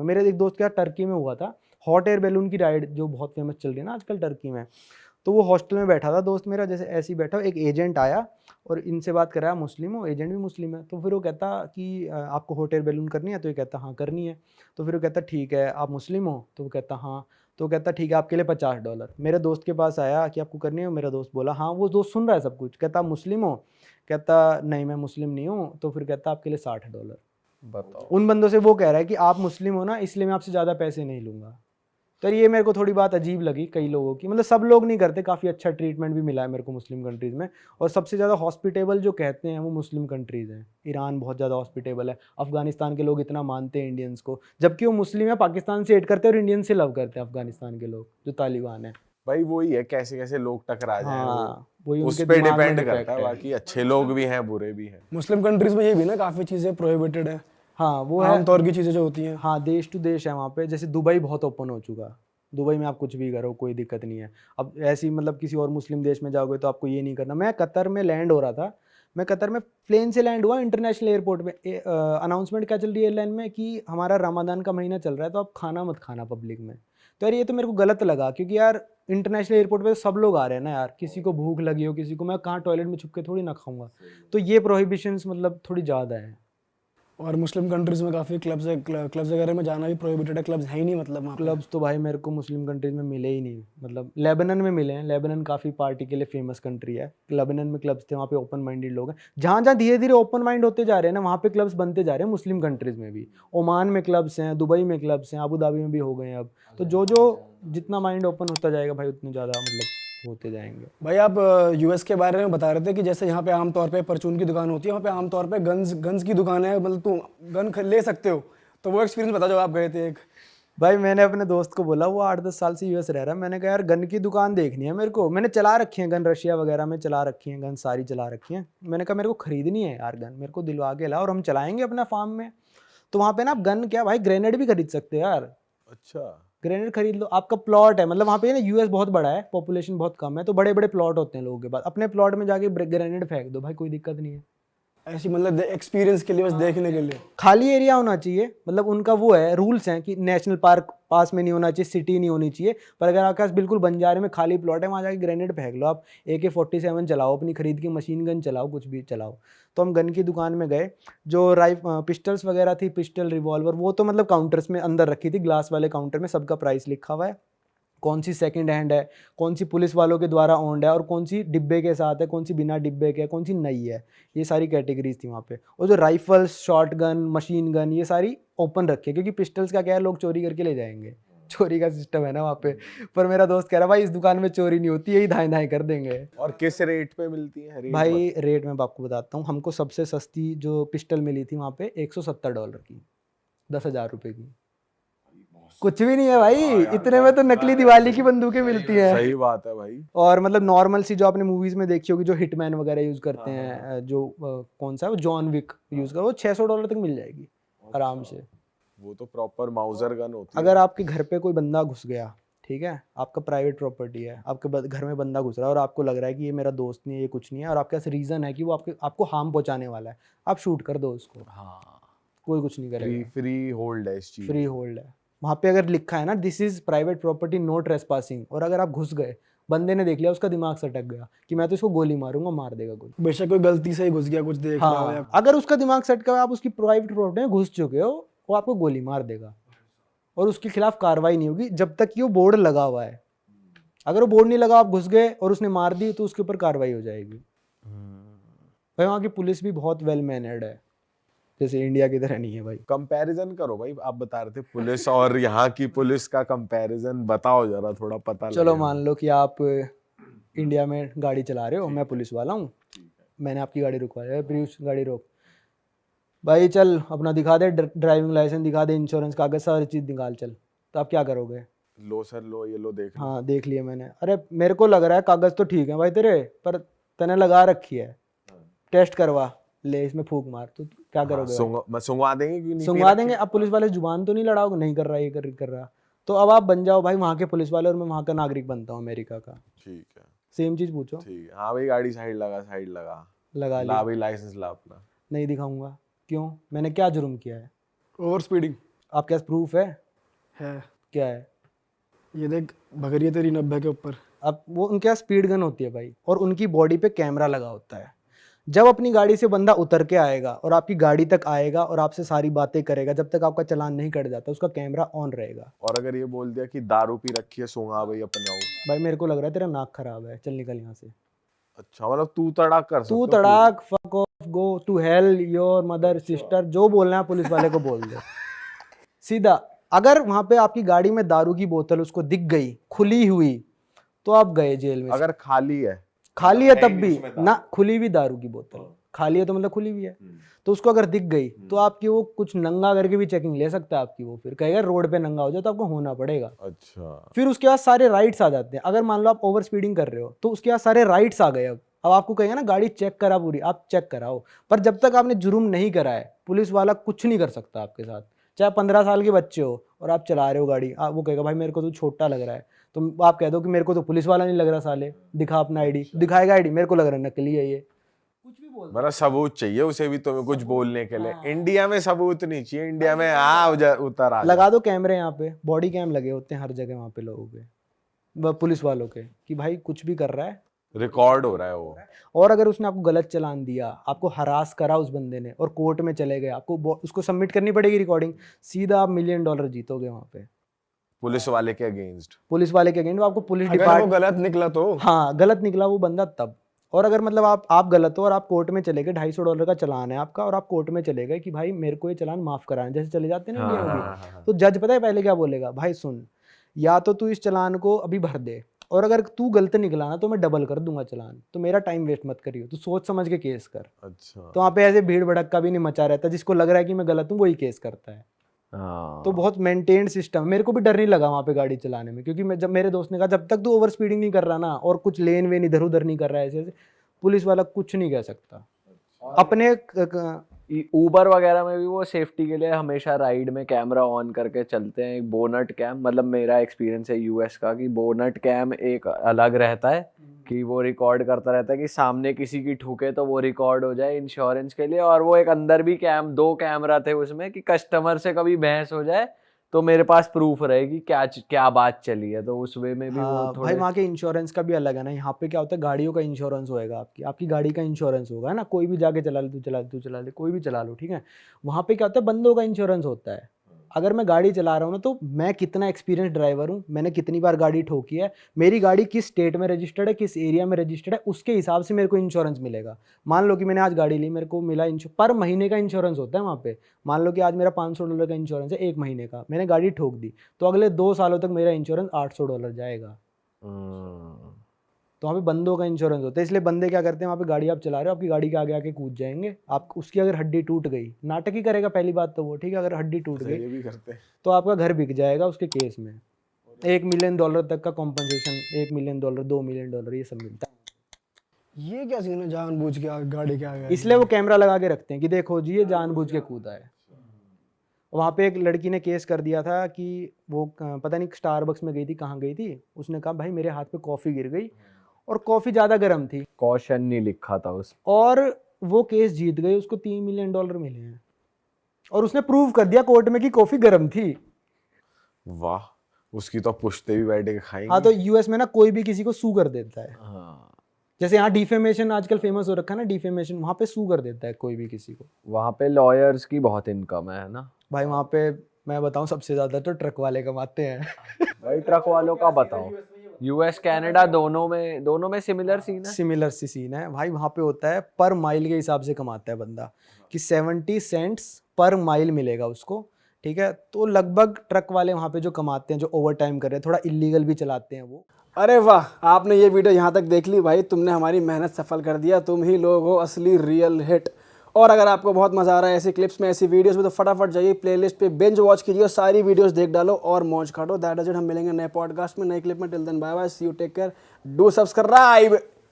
में। मेरे एक दोस्त के यहाँ टर्की में हुआ था, हॉट एयर बैलून की राइड जो बहुत फेमस चल रही है ना आजकल टर्की में। तो वो हॉस्टल में बैठा था दोस्त मेरा, जैसे ऐसे ही बैठा, एक एजेंट आया और इनसे बात कराया, मुस्लिम हो, एजेंट भी मुस्लिम है। तो फिर वो कहता कि आपको हॉट एयर बैलून करनी है? तो ये कहता हाँ करनी है। तो फिर वो कहता ठीक है, आप मुस्लिम हो? तो वो कहता हाँ। तो कहता ठीक है, आपके लिए $50। मेरे दोस्त के पास आया कि आपको करनी है? मेरा दोस्त बोला हाँ। वो दोस्त सुन रहा है सब कुछ। कहता आप मुस्लिम हो? कहता नहीं मैं मुस्लिम नहीं हूँ। तो फिर कहता आपके लिए $60। बताओ। उन बंदों से वो कह रहा है कि आप मुस्लिम हो ना, इसलिए मैं आपसे ज़्यादा पैसे नहीं लूँगा। तो ये मेरे को थोड़ी बात अजीब लगी कई लोगों की, मतलब सब लोग नहीं करते, काफ़ी अच्छा ट्रीटमेंट भी मिला है मेरे को मुस्लिम कंट्रीज़ में। और सबसे ज़्यादा हॉस्पिटेबल जो कहते हैं वो मुस्लिम कंट्रीज़ हैं। ईरान बहुत ज़्यादा हॉस्पिटेबल है, अफगानिस्तान के लोग इतना मानते हैं इंडियंस को, जबकि वो मुस्लिम है, पाकिस्तान से हेट करते हैं और इंडियन से लव करते हैं अफगानिस्तान के लोग जो तालिबान है। भाई वही है, कैसे कैसे लोग टकरा जाएं वो हाँ वही उस उनके पे दिमाग में डिपेंड डिफेक्ट करता है। है। बाकी अच्छे लोग भी हैं, बुरे भी हैं। मुस्लिम कंट्रीज में ये भी ना काफ़ी चीज़ें प्रोहिबिटेड है, हाँ वो है। आमतौर की चीज़ें जो होती हैं। हाँ देश टू देश है वहाँ पे, जैसे दुबई बहुत ओपन हो चुका। दुबई में आप कुछ भी करो कोई दिक्कत नहीं है। अब ऐसी मतलब किसी और मुस्लिम देश में जाओगे तो आपको ये नहीं करना। मैं कतर में लैंड हो रहा था, मैं कतर में प्लेन से लैंड हुआ इंटरनेशनल एयरपोर्ट में, अनाउंसमेंट क्या चल रही है एयरलाइन में कि हमारा रमादान का महीना चल रहा है तो आप खाना मत खाना पब्लिक में। तो यार ये तो मेरे को गलत लगा, क्योंकि यार इंटरनेशनल एयरपोर्ट पे तो सब लोग आ रहे हैं ना यार, किसी को भूख लगी हो, किसी को, मैं कहाँ टॉयलेट में छुप के थोड़ी ना खाऊंगा। तो ये प्रोहिबिशंस मतलब थोड़ी ज़्यादा है। और मुस्लिम कंट्रीज में काफ़ी क्लब्स है, क्लब्स वगैरह में जाना भी प्रोहिबिटेड है, क्लब्स है ही नहीं मतलब वहाँ पे। क्लब्स तो भाई मेरे को मुस्लिम कंट्रीज में मिले ही नहीं, मतलब लेबनान में मिले हैं। लेबनान काफ़ी पार्टी के लिए फेमस कंट्री है। लेबनान में क्लब्स थे, वहाँ पे ओपन माइंडेड लोग हैं। जहाँ जहाँ धीरे धीरे ओपन माइंड होते जा रहे हैं ना, वहाँ पे क्लब्स बनते जा रहे हैं मुस्लिम कंट्रीज में भी। ओमान में क्लब्स हैं, दुबई में क्लब्स हैं, अबू धाबी में भी हो गए हैं अब। तो जो जो जितना माइंड ओपन होता जाएगा भाई उतने ज़्यादा मतलब होते जाएंगे। भाई आप यूएस के बारे में बता रहे थे कि जैसे यहाँ पे आमतौर पे परचून की दुकान होती है, वहाँ पे आमतौर पे गन्स की दुकान है, मतलब तुम गन ले सकते हो। तो वो एक्सपीरियंस बता, जो आप गए थे एक। भाई मैंने अपने दोस्त को बोला, वो 8-10 साल से यूएस रह रहा है, मैंने कहा यार गन की दुकान देखनी है मेरे को। मैंने चला रखी है गन, रशिया वगैरह में चला रखी है गन, सारी चला रखी है। मैंने कहा मेरे को खरीदनी है यार गन, मेरे को दिलवा के ला और हम चलाएंगे अपना फार्म में। तो वहाँ पे ना आप गन क्या भाई, ग्रेनेड भी खरीद सकते हो यार। अच्छा। ग्रेनेड खरीद लो, आपका प्लॉट है, मतलब वहाँ पे ना यूएस बहुत बड़ा है, पॉपुलेशन बहुत कम है, तो बड़े बड़े प्लॉट होते हैं लोगों के पास। अपने प्लॉट में जाके ग्रेनेड फेंक दो भाई, कोई दिक्कत नहीं है। ऐसी मतलब एक्सपीरियंस के लिए, बस देखने के लिए। खाली एरिया होना चाहिए, मतलब उनका वो है, रूल्स हैं कि नेशनल पार्क पास में नहीं होना चाहिए, सिटी नहीं होनी चाहिए। पर अगर आपके पास बिल्कुल बंजारे में खाली प्लॉट है, वहाँ जाके ग्रेनेड फेंक लो आप। AK-47 चलाओ, अपनी खरीद की मशीन गन चलाओ, कुछ भी चलाओ। तो हम गन की दुकान में गए, जो पिस्टल्स वगैरह थी, पिस्टल रिवॉल्वर, वो तो मतलब काउंटर्स में अंदर रखी थी, ग्लास वाले काउंटर में सबका प्राइस लिखा हुआ है, कौन सी सेकंड हैंड है, कौन सी पुलिस वालों के द्वारा ओन्ड है, और कौन सी डिब्बे के साथ है, कौन सी बिना डिब्बे के है, कौन सी नई है। ये सारी कैटेगरीज थी वहाँ पे। और जो rifles, short gun, machine gun, ये सारी ओपन रखी है, क्योंकि पिस्टल्स का क्या है, लोग चोरी करके ले जाएंगे, चोरी का सिस्टम है ना वहाँ पे। पर मेरा दोस्त कह रहा भाई इस दुकान में चोरी नहीं होती, यही धाएं धाएं कर देंगे। और किस रेट पे मिलती है? रेट भाई रेट मैं आपको बताता हूँ। हमको सबसे सस्ती जो पिस्टल मिली थी वहाँ पे $170 की, 10,000 रुपये की। कुछ भी नहीं है भाई, इतने में तो नकली दिवाली की बंदूकें मिलती हैं। सही बात है भाई। और मतलब नॉर्मल सी जो आपने मूवीज में देखी होगी, जो हिटमैन वगैरह यूज करते हैं, जो कौन सा है वो, जॉन विक यूज कर, वो $600 तक मिल जाएगी आराम से। वो तो प्रॉपर माउजर गन होती है। अगर आपके घर पे कोई बंदा घुस गया, ठीक है, आपका प्राइवेट प्रॉपर्टी है, आपके घर में बंदा घुस रहा है और आपको लग रहा है कि ये मेरा दोस्त नहीं है, ये कुछ नहीं है, और आपके पास रीजन है कि वो आपको हार्म पहुंचाने वाला है, आप शूट कर दो उसको, हाँ, कोई कुछ नहीं करेगा। फ्री होल्ड है इस चीज। फ्री होल्ड है वहाँ पे। अगर लिखा है ना this is private property, no trespassing, और अगर आप घुस गए, बंदे ने देख लिया, उसका दिमाग सटक गया कि मैं तो इसको गोली मारूंगा, मार देगा गोली। बेशक कोई गलती से ही घुस गया, कुछ देख रहा हो या हाँ अगर उसका दिमाग सटका, आप उसकी प्राइवेट प्रॉपर्टी में घुस चुके हो, वो आपको गोली मार देगा और उसके खिलाफ कार्रवाई नहीं होगी जब तक कि वो बोर्ड लगा हुआ है। अगर वो बोर्ड नहीं लगा, आप घुस गए और उसने मार दी, तो उसके ऊपर कार्रवाई हो जाएगी। भाई वहाँ की पुलिस भी बहुत वेल मैनर्ड है, जैसे इंडिया की तरह नहीं है भाई। कंपैरिजन करो भाई, आप बता रहे थे पुलिस और यहाँ की पुलिस का कंपैरिजन बताओ जरा, थोड़ा पता लगे। चलो मान लो कि आप इंडिया में गाड़ी चला रहे हो, मैं पुलिस वाला हूँ, मैंने आपकी गाड़ी रुकवाया, प्रियुष गाड़ी रोक, भाई चल अपना दिखा दे, ड्राइविंग लाइसेंस दिखा दे, इंश्योरेंस कागज, सारी चीज़ निकाल चल। तो आप क्या करोगे? लो सर लो, ये लो देख लो। हाँ देख लिया मैंने, अरे मेरे को लग रहा है कागज तो ठीक है भाई तेरे, पर तने लगा रखी है, टेस्ट करवा ले, इसमें फूंक मार। तो क्या करोगे भाई? सुंगवा देंगे क्यों नहीं? सुंगवा देंगे। अब पुलिस वाले जुबान तो नहीं लड़ाओगे, नहीं कर रहा ये कर रहा। तो अब आप बन जाओ भाई वहाँ के पुलिस वाले और मैं वहाँ का नागरिक बनता हूँ अमेरिका का। ठीक है, सेम चीज़ पूछो। ठीक है। हाँ भाई गाड़ी साइड लगा, साइड लगा लगा ला ली, भाई लाइसेंस ला अपना। नहीं दिखाऊंगा। क्यों? मैंने क्या जुर्म किया है? Over speeding. आपके पास प्रूफ है? क्या है? ये देख भग रही है तेरी 90 के ऊपर। अब वो उनके पास स्पीड गन होती है भाई, और उनकी बॉडी पे कैमरा लगा होता है। जब अपनी गाड़ी से बंदा उतर के आएगा और आपकी गाड़ी तक आएगा और आपसे सारी बातें करेगा, जब तक आपका चालान नहीं कट जाता उसका कैमरा ऑन रहेगा। और अगर ये बोल दिया कि दारू पी रखी है, सोंगा भाई अपनाओ, भाई मेरे को लग रहा है तेरा नाक खराब है, चल निकल यहाँ से। अच्छा मतलब तू तड़ाक कर सकता तू है तड़ाक, fuck off, go to hell your mother sister, जो बोलना है पुलिस वाले को बोल दे सीधा। अगर वहां पे आपकी गाड़ी में दारू की बोतल उसको दिख गई खुली हुई तो आप गए जेल में। अगर खाली है, खाली है तब भी ना, खुली हुई दारू की बोतल, खाली है तो मतलब खुली हुई है, तो उसको अगर दिख गई तो आपकी वो कुछ नंगा करके भी चेकिंग ले सकता है आपकी। वो फिर कहेगा रोड पे नंगा हो जाए तो आपको होना पड़ेगा। अच्छा फिर उसके बाद सारे राइट्स आ जाते हैं। अगर मान लो आप ओवर स्पीडिंग कर रहे हो तो उसके बाद सारे राइट्स आ गए। अब आपको कहेगा ना गाड़ी चेक करा पूरी, आप चेक कराओ, पर जब तक आपने जुर्म नहीं करा है पुलिस वाला कुछ नहीं कर सकता आपके साथ। चाहे 15 साल के बच्चे हो और आप चला रहे हो गाड़ी, वो कहेगा भाई मेरे को तो छोटा लग रहा है, तो आप कह दो कि मेरे को तो पुलिस वाला नहीं लग रहा, साले दिखा अपना आईडी, दिखाएगा आईडी, मेरे को लग रहा है नकली है ये, कुछ भी बोल। मेरा सबूत चाहिए उसे भी तुम्हें कुछ बोलने के लिए। हाँ। इंडिया में सबूत नहीं चाहिए, इंडिया में उतर आ लगा दो कैमरे, यहाँ पे बॉडी कैम लगे होते हैं हर जगह वहाँ पे लोगों के, पुलिस वालों के, कि भाई कुछ भी कर रहा है, रिकॉर्ड हो रहा है वो। और अगर उसने आपको गलत चालान दिया, आपको हरास करा उस बंदे ने और कोर्ट में चले गए, आपको उसको सबमिट करनी पड़ेगी रिकॉर्डिंग, सीधा आप $1 मिलियन जीतोगे वहाँ पे पुलिस वाले के अगेंस्ट, पुलिस वाले के अगेंस्ट। आपको पुलिस अगर वो डिपार्टमेंट, गलत निकला तो हाँ गलत निकला वो बंदा तब। और अगर मतलब आप गलत हो और आप कोर्ट में चले गए, $250 का चालान है आपका, और आप कोर्ट में चले गए कि भाई मेरे को ये चालान माफ कराना, जैसे चले जाते हैं ना इंडिया में भी, तो जज पता है पहले क्या बोलेगा, भाई सुन, या तो तू इस चालान को अभी भर दे, और अगर तू गलत निकला ना तो मैं डबल कर दूंगा चालान, तो मेरा टाइम वेस्ट मत करियो, तू सोच समझ के केस कर। अच्छा तो वहाँ पे ऐसे भीड़ भड़क्का भी नहीं मचा रहता, जिसको लग रहा है कि मैं गलत हूँ वही केस करता है। हाँ। तो बहुत मेंटेन्ड सिस्टम। मेरे को भी डर नहीं लगा वहाँ पे गाड़ी चलाने में, क्योंकि जब मेरे दोस्त ने कहा जब तक तू ओवर स्पीडिंग नहीं कर रहा ना और कुछ लेन वेन इधर उधर नहीं कर रहा है ऐसे, पुलिस वाला कुछ नहीं कह सकता। अपने ऊबर वगैरह में भी वो सेफ्टी के लिए हमेशा राइड में कैमरा ऑन करके चलते हैं, बोनट कैम, मतलब मेरा एक्सपीरियंस है यूएस का कि बोनट कैम एक अलग रहता है कि वो रिकॉर्ड करता रहता है कि सामने किसी की ठुके तो वो रिकॉर्ड हो जाए इंश्योरेंस के लिए। और वो एक अंदर भी 2 कैमरा थे उसमें कि कस्टमर से कभी बहस हो जाए तो मेरे पास प्रूफ रहेगी क्या बात चली है, तो उस वे में भी हाँ, वो भाई वहाँ के इंश्योरेंस का भी अलग है ना। यहाँ पे क्या होता है, गाड़ियों का इंश्योरेंस होएगा, आपकी गाड़ी का इंश्योरेंस होगा, है ना, कोई भी जाके चला ले, तू चला ले, कोई भी चला लो, ठीक है। वहाँ पे क्या होता है, बंदों का इंश्योरेंस होता है। अगर मैं गाड़ी चला रहा हूँ ना, तो मैं कितना एक्सपीरियंस ड्राइवर हूँ, मैंने कितनी बार गाड़ी ठोकी है, मेरी गाड़ी किस स्टेट में रजिस्टर्ड है, किस एरिया में रजिस्टर्ड है, उसके हिसाब से मेरे को इंश्योरेंस मिलेगा। मान लो कि मैंने आज गाड़ी ली, मेरे को मिला पर महीने का इंश्योरेंस होता है वहाँ पे। मान लो कि आज मेरा $500 का इंश्योरेंस है 1 महीने का, मैंने गाड़ी ठोक दी तो अगले 2 सालों तक मेरा इंश्योरेंस $800 जाएगा। तो वहाँ पे बंदों का इंश्योरेंस होता है। इसलिए बंदे क्या करते हैं, वहाँ पे गाड़ी आप चला रहे हो, आपकी गाड़ी के आगे आके कूद जाएंगे, आप उसकी अगर हड्डी टूट गई, नाटक ही करेगा पहली बात तो वो, ठीक है, अगर हड्डी टूट गई ये भी करते हैं। तो आपका घर बिक जाएगा उसके केस में। $1 मिलियन तक का कॉम्पनसेशन, $1 मिलियन, $2 मिलियन, ये सब मिलता है। ये क्या सीन है, जानबूझ के गाड़ी के आगे? इसलिए वो कैमरा लगा के रखते हैं कि देखो जी ये जानबूझ के कूदा है। वहाँ पे एक लड़की ने केस कर दिया था कि वो पता नहीं स्टारबक्स में गई थी, कहाँ गई थी, उसने कहा भाई मेरे हाथ पे कॉफ़ी गिर गई और कॉफ़ी ज़्यादा गर्म थी, कॉशन नहीं लिखा था उस, और वो केस जीत गई, उसको $3 मिलियन मिले हैं, और उसने प्रूव कर दिया कोर्ट में कि कॉफ़ी गर्म थी। वाह, उसकी तो पुश्ते भी बैठ के खाएंगे। हाँ, तो यूएस में ना कोई भी किसी को सू कर देता है। हाँ जैसे यहाँ डिफेमेशन आजकल फेमस हो रखा है ना, डिफेमेशन, वहाँ पे सू कर देता है कोई भी किसी को। वहाँ पे लॉयर्स की बहुत इनकम है ना भाई वहाँ पे मैं बताऊँ सबसे ज़्यादा तो ट्रक वाले कमाते हैं। भाई ट्रक वालों का बताओ, यूएस कनाडा दोनों में सिमिलर सीन है। सिमिलर सी सीन है भाई, वहाँ पे होता है पर माइल के हिसाब से कमाता है बंदा, कि 70 सेंट्स पर माइल मिलेगा उसको, ठीक है। तो लगभग ट्रक वाले वहाँ पे जो कमाते हैं, जो ओवर टाइम कर रहे हैं, थोड़ा इलीगल भी चलाते हैं वो। अरे वाह, आपने ये वीडियो यहाँ तक देख ली भाई, तुमने हमारी मेहनत सफल कर दिया, तुम ही लोग हो असली रियल हिट। और अगर आपको बहुत मजा आ रहा है ऐसी क्लिप्स में, ऐसी वीडियोस में, तो फटाफट जाइए प्लेलिस्ट पे बिंज वॉच कीजिए, सारी वीडियोस देख डालो और मौज काटो। दैट इज इट, हम मिलेंगे नए पॉडकास्ट में, नए क्लिप में। Till then bye bye, see you, take care, do subscribe.